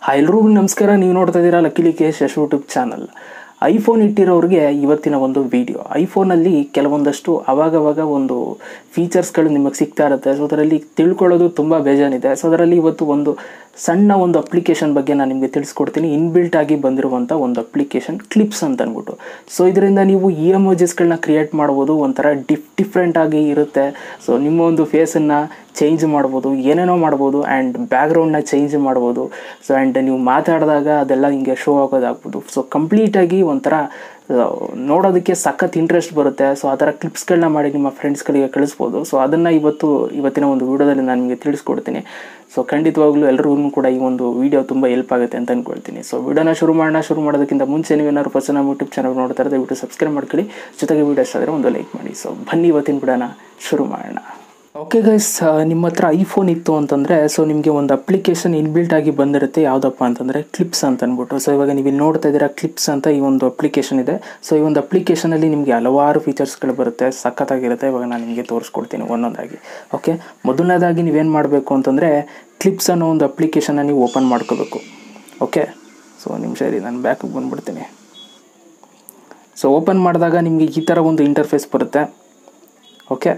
Hi ಎಲ್ರಿಗೂ ನಮಸ್ಕಾರ. ನೀವು ನೋಡ್ತಾ ಇದ್ದೀರಾ ಲಕ್ಕೇಶ್ ಯಶ್ ಯೂಟ್ಯೂಬ್ ಚಾನಲ್. ಐಫೋನ್ ಇಟ್ಟಿರೋರಿಗೆ ಇವತ್ತಿನ ಒಂದು ವಿಡಿಯೋ. ಐಫೋನಲ್ಲಿ ಕೆಲವೊಂದಷ್ಟು ಅವಾಗವಾಗ ಒಂದು ಫೀಚರ್ಸ್ಗಳು ನಿಮಗೆ ಸಿಗ್ತಾ ಇರುತ್ತೆ. ಸೊ ಅದರಲ್ಲಿ ತಿಳ್ಕೊಳ್ಳೋದು ತುಂಬ ಬೇಜಾನಿದೆ. ಸೊ ಅದರಲ್ಲಿ ಇವತ್ತು ಒಂದು ಸಣ್ಣ ಒಂದು ಅಪ್ಲಿಕೇಶನ್ ಬಗ್ಗೆ ನಾನು ನಿಮಗೆ ತಿಳಿಸ್ಕೊಡ್ತೀನಿ. ಇನ್ಬಿಲ್ಟ್ ಆಗಿ ಬಂದಿರುವಂಥ ಒಂದು ಅಪ್ಲಿಕೇಶನ್ ಕ್ಲಿಪ್ಸ್ ಅಂತ ಅಂದ್ಬಿಟ್ಟು. ಸೊ ಇದರಿಂದ ನೀವು ಎಮೋಜಿಸ್ಗಳನ್ನ ಕ್ರಿಯೇಟ್ ಮಾಡ್ಬೋದು. ಒಂಥರ ಡಿಫ್ರೆಂಟ್ ಆಗಿ ಇರುತ್ತೆ. ಸೊ ನಿಮ್ಮ ಒಂದು ಫೇಸನ್ನು ಚೇಂಜ್ ಮಾಡ್ಬೋದು, ಏನೇನೋ ಮಾಡ್ಬೋದು. ಆ್ಯಂಡ್ ಬ್ಯಾಕ್ಗ್ರೌಂಡ್ನ ಚೇಂಜ್ ಮಾಡ್ಬೋದು. ಸೊ ಆ್ಯಂಡ್ ನೀವು ಮಾತಾಡಿದಾಗ ಅದೆಲ್ಲ ಹಿಂಗೆ ಶೋ ಆಗೋದಾಗ್ಬೋದು. ಸೊ ಕಂಪ್ಲೀಟಾಗಿ ಒಂಥರ ನೋಡೋದಕ್ಕೆ ಸಖತ್ ಇಂಟ್ರೆಸ್ಟ್ ಬರುತ್ತೆ. ಸೊ ಆ ಥರ ಕ್ಲಿಪ್ಸ್ಗಳನ್ನ ಮಾಡಿ ನಿಮ್ಮ ಫ್ರೆಂಡ್ಸ್ಗಳಿಗೆ ಕಳಿಸ್ಬೋದು. ಸೊ ಅದನ್ನು ಇವತ್ತಿನ ಒಂದು ವೀಡಿಯೋದಲ್ಲಿ ನಾನು ನಿಮಗೆ ತಿಳಿಸ್ಕೊಡ್ತೀನಿ. ಸೊ ಖಂಡಿತವಾಗ್ಲೂ ಎಲ್ಲರಿಗೂ ಕೂಡ ಈ ಒಂದು ವೀಡಿಯೋ ತುಂಬ ಹೆಲ್ಪ್ ಆಗುತ್ತೆ ಅಂತ ಅಂದ್ಕೊಳ್ತೀನಿ. ಸೊ ವೀಡಿಯೋನ ಶುರು ಮಾಡೋದಕ್ಕಿಂತ ಮುಂಚೆ ನೀವೇನಾದ್ರು ಫಸ್ಟ್ ನಮ್ಮ ಯೂಟ್ಯೂಬ್ ಚಾನಲ್ ನೋಡ್ತಾ ಇರೋದು ದಯವಿಟ್ಟು ಸಬ್ಸ್ಕ್ರೈಬ್ ಮಾಡ್ಕೊಳ್ಳಿ. ಜೊತೆಗೆ ವೀಡಿಯೋ ಇಷ್ಟ ಆದರೆ ಒಂದು ಲೈಕ್ ಮಾಡಿ. ಸೊ ಬನ್ನಿ ಇವತ್ತಿನ ವೀಡಿಯೋನ ಶುರು ಮಾಡೋಣ. ಓಕೆ ಗೈಸ್, ನಿಮ್ಮ ಹತ್ರ ಐಫೋನ್ ಇತ್ತು ಅಂತಂದರೆ ಸೊ ನಿಮಗೆ ಒಂದು ಅಪ್ಲಿಕೇಶನ್ ಇನ್ಬಿಲ್ಟ್ ಆಗಿ ಬಂದಿರುತ್ತೆ. ಯಾವುದಪ್ಪ ಅಂತಂದರೆ ಕ್ಲಿಪ್ಸ್ ಅಂತ ಅಂದ್ಬಿಟ್ಟು. ಸೊ ಇವಾಗ ನೀವು ಇಲ್ಲಿ ನೋಡ್ತಾ ಇದ್ದೀರಾ ಕ್ಲಿಪ್ಸ್ ಅಂತ ಈ ಒಂದು ಅಪ್ಲಿಕೇಶನ್ ಇದೆ. ಸೊ ಈ ಒಂದು ಅಪ್ಲಿಕೇಶನಲ್ಲಿ ನಿಮಗೆ ಹಲವಾರು ಫೀಚರ್ಸ್ಗಳು ಬರುತ್ತೆ, ಸಖತ್ತಾಗಿರುತ್ತೆ. ಇವಾಗ ನಾನು ನಿಮಗೆ ತೋರಿಸ್ಕೊಡ್ತೀನಿ ಒಂದೊಂದಾಗಿ. ಓಕೆ, ಮೊದಲನೇದಾಗಿ ನೀವೇನು ಮಾಡಬೇಕು ಅಂತಂದರೆ ಕ್ಲಿಪ್ಸ್ ಅನ್ನೋ ಒಂದು ಅಪ್ಲಿಕೇಶನ್ನ ನೀವು ಓಪನ್ ಮಾಡ್ಕೋಬೇಕು. ಓಕೆ, ಸೊ ನಿಮಿಷ ಇರಿ, ನಾನು ಬ್ಯಾಕಿಗೆ ಬಂದುಬಿಡ್ತೀನಿ. ಸೊ ಓಪನ್ ಮಾಡಿದಾಗ ನಿಮಗೆ ಈ ಥರ ಒಂದು ಇಂಟರ್ಫೇಸ್ ಬರುತ್ತೆ. ಓಕೆ,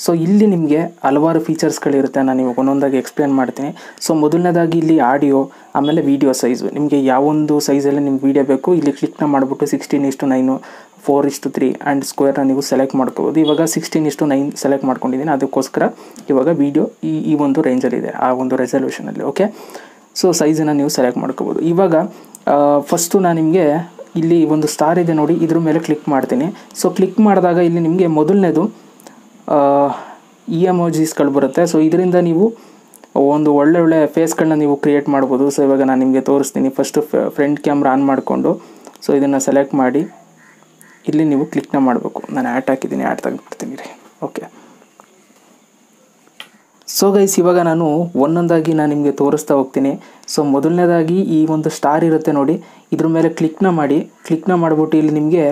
ಸೊ ಇಲ್ಲಿ ನಿಮಗೆ ಹಲವಾರು ಫೀಚರ್ಸ್ಗಳಿರುತ್ತೆ. ನಾನು ನಿಮಗೆ ಒಂದೊಂದಾಗಿ ಎಕ್ಸ್ಪ್ಲೇನ್ ಮಾಡ್ತೀನಿ. ಸೊ ಮೊದಲನೇದಾಗಿ ಇಲ್ಲಿ ಆಡಿಯೋ, ಆಮೇಲೆ ವೀಡಿಯೋ ಸೈಜು. ನಿಮಗೆ ಯಾವೊಂದು ಸೈಜಲ್ಲಿ ನಿಮ್ಗೆ ವೀಡಿಯೋ ಬೇಕು ಇಲ್ಲಿ ಕ್ಲಿಕ್ನ ಮಾಡಿಬಿಟ್ಟು 16:9, 4:3 ಆ್ಯಂಡ್ ಸ್ಕ್ವೇರ್ನ ನೀವು ಸೆಲೆಕ್ಟ್ ಮಾಡ್ಕೋಬೋದು. ಇವಾಗ 16:9 ಸೆಲೆಕ್ಟ್ ಮಾಡ್ಕೊಂಡಿದ್ದೀನಿ. ಅದಕ್ಕೋಸ್ಕರ ಇವಾಗ ವೀಡಿಯೋ ಈ ಒಂದು ರೇಂಜಲ್ಲಿದೆ, ಆ ಒಂದು ರೆಸಲ್ಯೂಷನಲ್ಲಿ. ಓಕೆ, ಸೊ ಸೈಜನ್ನು ನೀವು ಸೆಲೆಕ್ಟ್ ಮಾಡ್ಕೋಬೋದು. ಇವಾಗ ಫಸ್ಟು ನಾನು ನಿಮಗೆ ಇಲ್ಲಿ ಒಂದು ಸ್ಟಾರ್ ಇದೆ ನೋಡಿ, ಇದ್ರ ಮೇಲೆ ಕ್ಲಿಕ್ ಮಾಡ್ತೀನಿ. ಸೊ ಕ್ಲಿಕ್ ಮಾಡಿದಾಗ ಇಲ್ಲಿ ನಿಮಗೆ ಮೊದಲನೇದು ಎಮೋಜಿಸ್ಗಳು ಬರುತ್ತೆ. ಸೊ ಇದರಿಂದ ನೀವು ಒಂದು ಒಳ್ಳೆ ಫೇಸ್ಗಳನ್ನ ನೀವು ಕ್ರಿಯೇಟ್ ಮಾಡ್ಬೋದು. ಸೊ ಇವಾಗ ನಾನು ನಿಮಗೆ ತೋರಿಸ್ತೀನಿ. ಫಸ್ಟು ಫ್ರಂಟ್ ಕ್ಯಾಮ್ರಾ ಆನ್ ಮಾಡಿಕೊಂಡು ಸೊ ಇದನ್ನು ಸೆಲೆಕ್ಟ್ ಮಾಡಿ ಇಲ್ಲಿ ನೀವು ಕ್ಲಿಕ್ನ ಮಾಡಬೇಕು. ನಾನು ಆ್ಯಡ್ ಹಾಕಿದ್ದೀನಿ, ಆ್ಯಡ್ ತೆಗೆದುಬಿಡ್ತೀನಿ ರೀ. ಓಕೆ, ಸೊ ಗೈಸ್ ಇವಾಗ ನಾನು ಒಂದೊಂದಾಗಿ ನಾನು ನಿಮಗೆ ತೋರಿಸ್ತಾ ಹೋಗ್ತೀನಿ. ಸೊ ಮೊದಲನೇದಾಗಿ ಈ ಒಂದು ಸ್ಟಾರ್ ಇರುತ್ತೆ ನೋಡಿ, ಇದ್ರ ಮೇಲೆ ಕ್ಲಿಕ್ನ ಮಾಡಿಬಿಟ್ಟು ಇಲ್ಲಿ ನಿಮಗೆ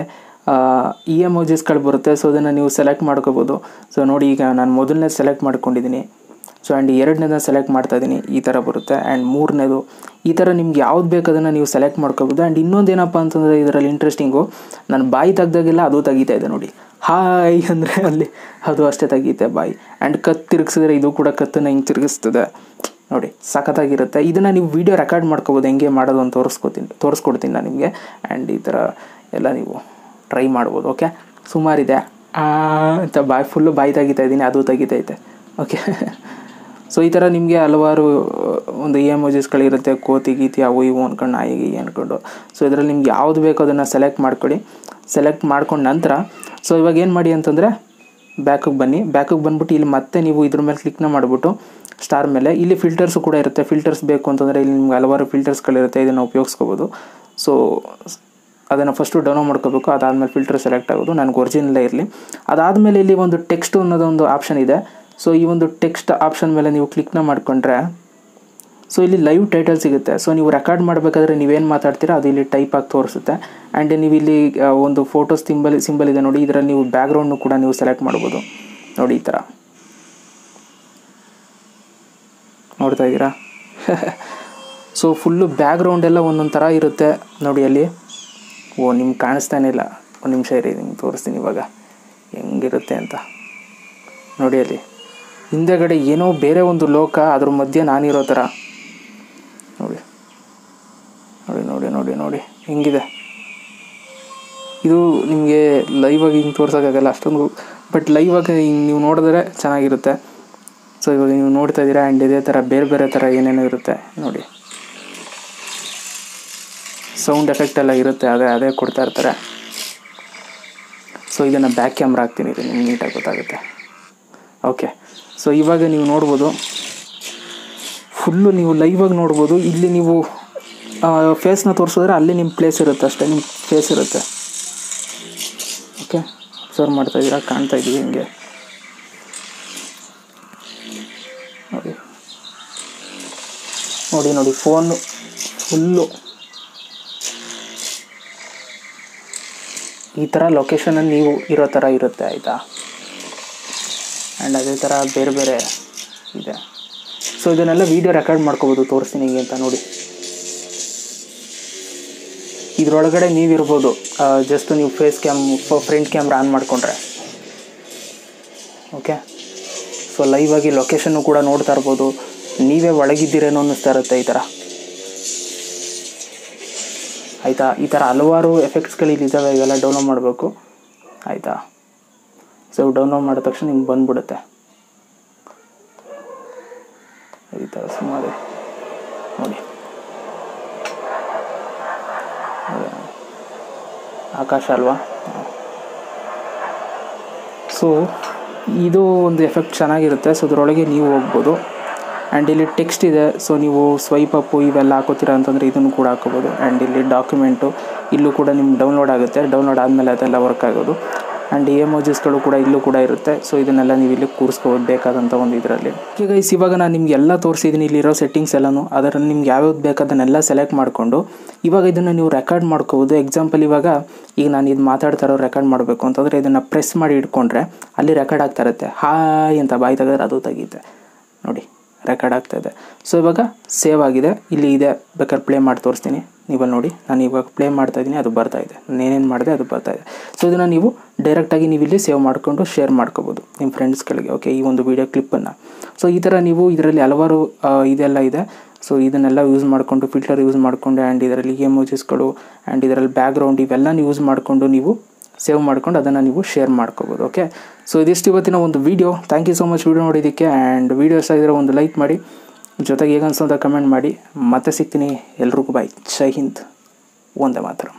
ಎಮೋಜಿಸ್ಗಳು ಬರುತ್ತೆ. ಸೊ ಅದನ್ನು ನೀವು ಸೆಲೆಕ್ಟ್ ಮಾಡ್ಕೋಬೋದು. ಸೊ ನೋಡಿ, ಈಗ ನಾನು ಮೊದಲನೇ ಸೆಲೆಕ್ಟ್ ಮಾಡ್ಕೊಂಡಿದ್ದೀನಿ. ಸೊ ಆ್ಯಂಡ್ ಎರಡನೇದನ್ನ ಸೆಲೆಕ್ಟ್ ಮಾಡ್ತಾಯಿದ್ದೀನಿ, ಈ ಥರ ಬರುತ್ತೆ. ಆ್ಯಂಡ್ ಮೂರನೇದು ಈ ಥರ ನಿಮ್ಗೆ ಯಾವ್ದು ಬೇಕು ಅದನ್ನು ನೀವು ಸೆಲೆಕ್ಟ್ ಮಾಡ್ಕೋಬೋದು. ಆ್ಯಂಡ್ ಇನ್ನೊಂದೇನಪ್ಪ ಅಂತಂದರೆ ಇದರಲ್ಲಿ ಇಂಟ್ರೆಸ್ಟಿಂಗು, ನಾನು ಬಾಯಿ ತೆಗ್ದಾಗೆಲ್ಲ ಅದು ತೆಗಿತಾ ಇದೆ ನೋಡಿ. ಹಾಯ್ ಅಂದರೆ ಅಲ್ಲಿ ಅದು ಅಷ್ಟೇ ತೆಗೀತೆ ಬಾಯಿ. ಆ್ಯಂಡ್ ಕತ್ತು ತಿರುಗಿಸಿದ್ರೆ ಇದು ಕೂಡ ಕತ್ತನ್ನು ಹಿಂಗೆ ತಿರುಗಿಸ್ತದೆ ನೋಡಿ, ಸಖತ್ತಾಗಿರುತ್ತೆ. ಇದನ್ನು ನೀವು ವೀಡಿಯೋ ರೆಕಾರ್ಡ್ ಮಾಡ್ಕೋಬೋದು. ಹೆಂಗೆ ಮಾಡೋದು ಅಂತ ತೋರಿಸ್ಕೊಡ್ತೀನಿ ನಾನು ನಿಮಗೆ. ಆ್ಯಂಡ್ ಈ ಥರ ಎಲ್ಲ ನೀವು ಟ್ರೈ ಮಾಡ್ಬೋದು. ಓಕೆ, ಸುಮಾರಿದೆ ಅಂತ ಫುಲ್ಲು ಬಾಯಿ ತೆಗಿತಾ ಇದ್ದೀನಿ, ಅದು ತೆಗಿತೈತೆ. ಓಕೆ, ಸೊ ಈ ಥರ ನಿಮಗೆ ಹಲವಾರು ಒಂದು ಎಮೋಜಿಸ್ಗಳಿರುತ್ತೆ, ಕೋತಿ ಗೀತಿ ಅವು ಇವು ಅಂದ್ಕೊಂಡು, ನಾಯಿಗೆ ಅಂದ್ಕೊಂಡು. ಸೊ ಇದರಲ್ಲಿ ನಿಮ್ಗೆ ಯಾವುದು ಬೇಕೋ ಅದನ್ನು ಸೆಲೆಕ್ಟ್ ಮಾಡ್ಕೊಳ್ಳಿ. ಸೆಲೆಕ್ಟ್ ಮಾಡ್ಕೊಂಡ ನಂತರ ಸೊ ಇವಾಗ ಏನು ಮಾಡಿ ಅಂತಂದರೆ ಬ್ಯಾಕಿಗೆ ಬಂದುಬಿಟ್ಟು ಇಲ್ಲಿ ಮತ್ತೆ ನೀವು ಇದ್ರ ಮೇಲೆ ಕ್ಲಿಕ್ನ ಮಾಡಿಬಿಟ್ಟು ಸ್ಟಾರ್ ಮೇಲೆ ಇಲ್ಲಿ ಫಿಲ್ಟರ್ಸು ಕೂಡ ಇರುತ್ತೆ. ಫಿಲ್ಟರ್ಸ್ ಬೇಕು ಅಂತಂದರೆ ಇಲ್ಲಿ ನಿಮ್ಗೆ ಹಲವಾರು ಫಿಲ್ಟರ್ಸ್ಗಳಿರುತ್ತೆ, ಇದನ್ನು ಉಪಯೋಗಿಸ್ಕೋಬೋದು. ಸೊ ಅದನ್ನು ಫಸ್ಟು ಡೌನ್ಲೋಡ್ ಮಾಡ್ಕೋಬೇಕು. ಅದಾದಮೇಲೆ ಫಿಲ್ಟರ್ ಸೆಲೆಕ್ಟ್ ಆಗೋದು, ನನಗೆ ಒರಿಜಿನಲ್ಲೇ ಇರಲಿ. ಅದಾದಮೇಲೆ ಇಲ್ಲಿ ಒಂದು ಟೆಕ್ಸ್ಟ್ ಅನ್ನೋದೊಂದು ಆಪ್ಷನ್ ಇದೆ. ಸೊ ಈ ಒಂದು ಟೆಕ್ಸ್ಟ್ ಆಪ್ಷನ್ ಮೇಲೆ ನೀವು ಕ್ಲಿಕ್ನ ಮಾಡಿಕೊಂಡ್ರೆ ಸೊ ಇಲ್ಲಿ ಲೈವ್ ಟೈಟಲ್ ಸಿಗುತ್ತೆ. ಸೊ ನೀವು ರೆಕಾರ್ಡ್ ಮಾಡಬೇಕಾದ್ರೆ ನೀವೇನು ಮಾತಾಡ್ತೀರಾ ಅದು ಇಲ್ಲಿ ಟೈಪ್ ಆಗಿ ತೋರಿಸುತ್ತೆ. ಆ್ಯಂಡ್ ನೀವು ಇಲ್ಲಿ ಒಂದು ಫೋಟೋಸ್ ಸಿಂಬಲ್ ಇದೆ ನೋಡಿ, ಇದರಲ್ಲಿ ನೀವು ಬ್ಯಾಕ್ಗ್ರೌಂಡ್ನು ಕೂಡ ನೀವು ಸೆಲೆಕ್ಟ್ ಮಾಡ್ಬೋದು ನೋಡಿ. ಈ ಥರ ನೋಡ್ತಾ ಇದ್ದೀರಾ. ಸೊ ಫುಲ್ಲು ಬ್ಯಾಕ್ಗ್ರೌಂಡ್ ಎಲ್ಲ ಒಂದೊಂದು ಥರ ಇರುತ್ತೆ ನೋಡಿ ಅಲ್ಲಿ. ನಿಮ್ಗೆ ಕಾಣಿಸ್ತಾನೆ ಇಲ್ಲ, ಒಂದು ನಿಮಿಷ ಇರಿ, ನಿಮ್ಗೆ ತೋರಿಸ್ತೀನಿ ಇವಾಗ ಹೆಂಗಿರುತ್ತೆ ಅಂತ ನೋಡಿ. ಅಲ್ಲಿ ಹಿಂದೆಗಡೆ ಏನೋ ಬೇರೆ ಒಂದು ಲೋಕ, ಅದ್ರ ಮಧ್ಯೆ ನಾನಿರೋ ಥರ ನೋಡಿ ನೋಡಿ ನೋಡಿ ನೋಡಿ ನೋಡಿ ಹೆಂಗಿದೆ. ಇದು ನಿಮಗೆ ಲೈವಾಗಿ ಹಿಂಗೆ ತೋರ್ಸೋಕ್ಕಾಗಲ್ಲ ಅಷ್ಟೊಂದು, ಬಟ್ ಲೈವಾಗಿ ಹಿಂಗೆ ನೀವು ನೋಡಿದ್ರೆ ಚೆನ್ನಾಗಿರುತ್ತೆ. ಸೊ ಇವಾಗ ನೀವು ನೋಡ್ತಾ ಇದ್ದೀರಾ. ಆ್ಯಂಡ್ ಇದೇ ಥರ ಬೇರೆ ಥರ ಏನೇನೋ ಇರುತ್ತೆ ನೋಡಿ. ಸೌಂಡ್ ಎಫೆಕ್ಟ್ ಎಲ್ಲ ಇರುತ್ತೆ, ಅದೇ ಕೊಡ್ತಾ ಇರ್ತಾರೆ. ಸೊ ಇದನ್ನು ಬ್ಯಾಕ್ ಕ್ಯಾಮ್ರಾ ಹಾಕ್ತೀನಿ, ಇದು ನಿಮ್ಗೆ ನೀಟಾಗಿ ಗೊತ್ತಾಗುತ್ತೆ. ಓಕೆ, ಸೊ ಇವಾಗ ನೀವು ನೋಡ್ಬೋದು, ಫುಲ್ಲು ನೀವು ಲೈವಾಗಿ ನೋಡ್ಬೋದು. ಇಲ್ಲಿ ನೀವು ಫೇಸ್ನ ತೋರಿಸಿದ್ರೆ ಅಲ್ಲಿ ನಿಮ್ಮ ಪ್ಲೇಸ್ ಇರುತ್ತೆ, ಅಷ್ಟೇ ನಿಮ್ಮ ಫೇಸ್ ಇರುತ್ತೆ. ಓಕೆ, ಅಬ್ಸರ್ವ್ ಮಾಡ್ತಾ ಇದ್ದೀರಾ, ಕಾಣ್ತಾ ಇದ್ದೀವಿ ಹಿಂಗೆ ನೋಡಿ. ಫೋನು ಫುಲ್ಲು ಈ ಥರ ಲೊಕೇಶನಲ್ಲಿ ನೀವು ಇರೋ ಥರ ಇರುತ್ತೆ, ಆಯಿತಾ. ಆ್ಯಂಡ್ ಅದೇ ಥರ ಬೇರೆ ಇದೆ. ಸೊ ಇದನ್ನೆಲ್ಲ ವೀಡಿಯೋ ರೆಕಾರ್ಡ್ ಮಾಡ್ಕೋಬೋದು. ತೋರಿಸ್ತೀನಿ ಹಿಂಗೆ ಅಂತ ನೋಡಿ. ಇದರೊಳಗಡೆ ನೀವಿರ್ಬೋದು. ಜಸ್ಟ್ ನೀವು ಫ್ರಂಟ್ ಕ್ಯಾಮ್ರಾ ಆನ್ ಮಾಡಿಕೊಂಡ್ರೆ ಓಕೆ. ಸೊ ಲೈವ್ ಆಗಿ ಲೊಕೇಶನ್ನು ಕೂಡ ನೋಡ್ತಾ ಇರ್ಬೋದು. ನೀವೇ ಒಳಗಿದ್ದೀರೇನೋ ಅನ್ನಿಸ್ತಾ ಇರುತ್ತೆ ಈ ಥರ, ಆಯಿತಾ. ಈ ಥರ ಹಲವಾರು ಎಫೆಕ್ಟ್ಸ್ಗಳಿದ್ದಾವೆ, ಇವೆಲ್ಲ ಡೌನ್ಲೋಡ್ ಮಾಡಬೇಕು ಆಯಿತಾ. ಸೊ ಡೌನ್ಲೋಡ್ ಮಾಡಿದ ತಕ್ಷಣ ನಿಮ್ಗೆ ಬಂದ್ಬಿಡುತ್ತೆ ಈ ಥರ ಸುಮಾರು ನೋಡಿ. ಆಕಾಶ ಅಲ್ವಾ. ಸೊ ಇದು ಒಂದು ಎಫೆಕ್ಟ್ ಚೆನ್ನಾಗಿರುತ್ತೆ. ಸೊ ಅದರೊಳಗೆ ನೀವು ಹೋಗ್ಬೋದು. ಆ್ಯಂಡ್ ಇಲ್ಲಿ ಟೆಕ್ಸ್ಟ್ ಇದೆ. ಸೊ ನೀವು ಸ್ವೈಪ್ ಅಪ್ಪು ಇವೆಲ್ಲ ಹಾಕೋತೀರಾ ಅಂತಂದರೆ ಇದನ್ನು ಕೂಡ ಹಾಕೋಬೋದು. ಆ್ಯಂಡ್ ಇಲ್ಲಿ ಡಾಕ್ಯುಮೆಂಟು ಇಲ್ಲೂ ಕೂಡ ನಿಮ್ಗೆ ಡೌನ್ಲೋಡ್ ಆಗುತ್ತೆ. ಡೌನ್ಲೋಡ್ ಆದಮೇಲೆ ಅದೆಲ್ಲ ವರ್ಕ್ ಆಗೋದು. ಆ್ಯಂಡ್ ಎಮೋಜಿಸ್ಗಳು ಕೂಡ ಇಲ್ಲೂ ಕೂಡ ಇರುತ್ತೆ. ಸೊ ಇದನ್ನೆಲ್ಲ ನೀವು ಇಲ್ಲಿ ಕೂರಿಸ್ಕೋಬೋದು ಬೇಕಾದಂಥ ಒಂದು ಇದರಲ್ಲಿ. ಓಕೆ ಗೈಸ್, ಇವಾಗ ನಾನು ನಿಮಗೆಲ್ಲ ತೋರಿಸಿದ್ದೀನಿ ಇಲ್ಲಿರೋ ಸೆಟ್ಟಿಂಗ್ಸ್ ಎಲ್ಲನೂ. ಅದರಲ್ಲಿ ನಿಮ್ಗೆ ಯಾವ್ಯಾವ್ದು ಬೇಕು ಅದನ್ನೆಲ್ಲ ಸೆಲೆಕ್ಟ್ ಮಾಡಿಕೊಂಡು ಇವಾಗ ಇದನ್ನು ನೀವು ರೆಕಾರ್ಡ್ ಮಾಡ್ಕೋಬೋದು. ಎಕ್ಸಾಂಪಲ್ ಇವಾಗ ಈಗ ನಾನು ಇದು ಮಾತಾಡ್ತಾ ಇರೋ ರೆಕಾರ್ಡ್ ಮಾಡಬೇಕು ಅಂತಂದರೆ ಇದನ್ನು ಪ್ರೆಸ್ ಮಾಡಿ ಇಟ್ಕೊಂಡ್ರೆ ಅಲ್ಲಿ ರೆಕಾರ್ಡ್ ಆಗ್ತಾ ಇರುತ್ತೆ. ಹಾಯ್ ಅಂತ ಬಾಯಿ ತೆಗೆದ್ರೆ ಅದು ತೆಗೀತೆ ನೋಡಿ, ರೆಕಾರ್ಡ್ ಆಗ್ತಾಯಿದೆ. ಸೊ ಇವಾಗ ಸೇವ್ ಆಗಿದೆ, ಇಲ್ಲಿ ಇದೆ. ಬೇಕಾದ್ರೆ ಪ್ಲೇ ಮಾಡಿ ತೋರಿಸ್ತೀನಿ. ನೀವಲ್ಲಿ ನೋಡಿ, ನಾನು ಇವಾಗ ಪ್ಲೇ ಮಾಡ್ತಾಯಿದ್ದೀನಿ, ಅದು ಬರ್ತಾಯಿದೆ. ನಾನೇನೇನು ಮಾಡಿದೆ ಅದು ಬರ್ತಾಯಿದೆ. ಸೊ ಇದನ್ನು ನೀವು ಡೈರೆಕ್ಟಾಗಿ ನೀವು ಇಲ್ಲಿ ಸೇವ್ ಮಾಡಿಕೊಂಡು ಶೇರ್ ಮಾಡ್ಕೋಬೋದು ನಿಮ್ಮ ಫ್ರೆಂಡ್ಸ್ಗಳಿಗೆ. ಓಕೆ, ಈ ಒಂದು ವೀಡಿಯೋ ಕ್ಲಿಪ್ಪನ್ನು. ಸೊ ಈ ಥರ ನೀವು ಇದರಲ್ಲಿ ಹಲವಾರು ಇದೆಲ್ಲ ಇದೆ. ಸೊ ಇದನ್ನೆಲ್ಲ ಯೂಸ್ ಮಾಡಿಕೊಂಡು ಫಿಲ್ಟರ್ ಯೂಸ್ ಮಾಡಿಕೊಂಡು ಆ್ಯಂಡ್ ಇದರಲ್ಲಿ ಎಮೋಜಿಸ್ಗಳು ಆ್ಯಂಡ್ ಇದರಲ್ಲಿ ಬ್ಯಾಕ್ಗ್ರೌಂಡ್ ಇವೆಲ್ಲನೂ ಯೂಸ್ ಮಾಡಿಕೊಂಡು ನೀವು ಸೇವ್ ಮಾಡ್ಕೊಂಡು ಅದನ್ನು ನೀವು ಶೇರ್ ಮಾಡ್ಕೋಬೋದು. ಓಕೆ, ಸೊ ಇದಿಷ್ಟು ಇವತ್ತಿನ ಒಂದು video. Thank you so much video ನೋಡೋದಕ್ಕೆ. ಆ್ಯಂಡ್ ವೀಡಿಯೋ ಇಷ್ಟ ಆಗಿದ್ರೆ ಒಂದು ಲೈಕ್ ಮಾಡಿ, ಜೊತೆಗೆ ಹೇಗೆ ಅನಿಸೋ ಅಂತ ಕಮೆಂಟ್ ಮಾಡಿ. ಮತ್ತೆ ಸಿಗ್ತೀನಿ. ಎಲ್ರಿಗೂ ಬಾಯ್. ಜೈ ಹಿಂದ್, ವಂದೇ ಮಾತರಂ.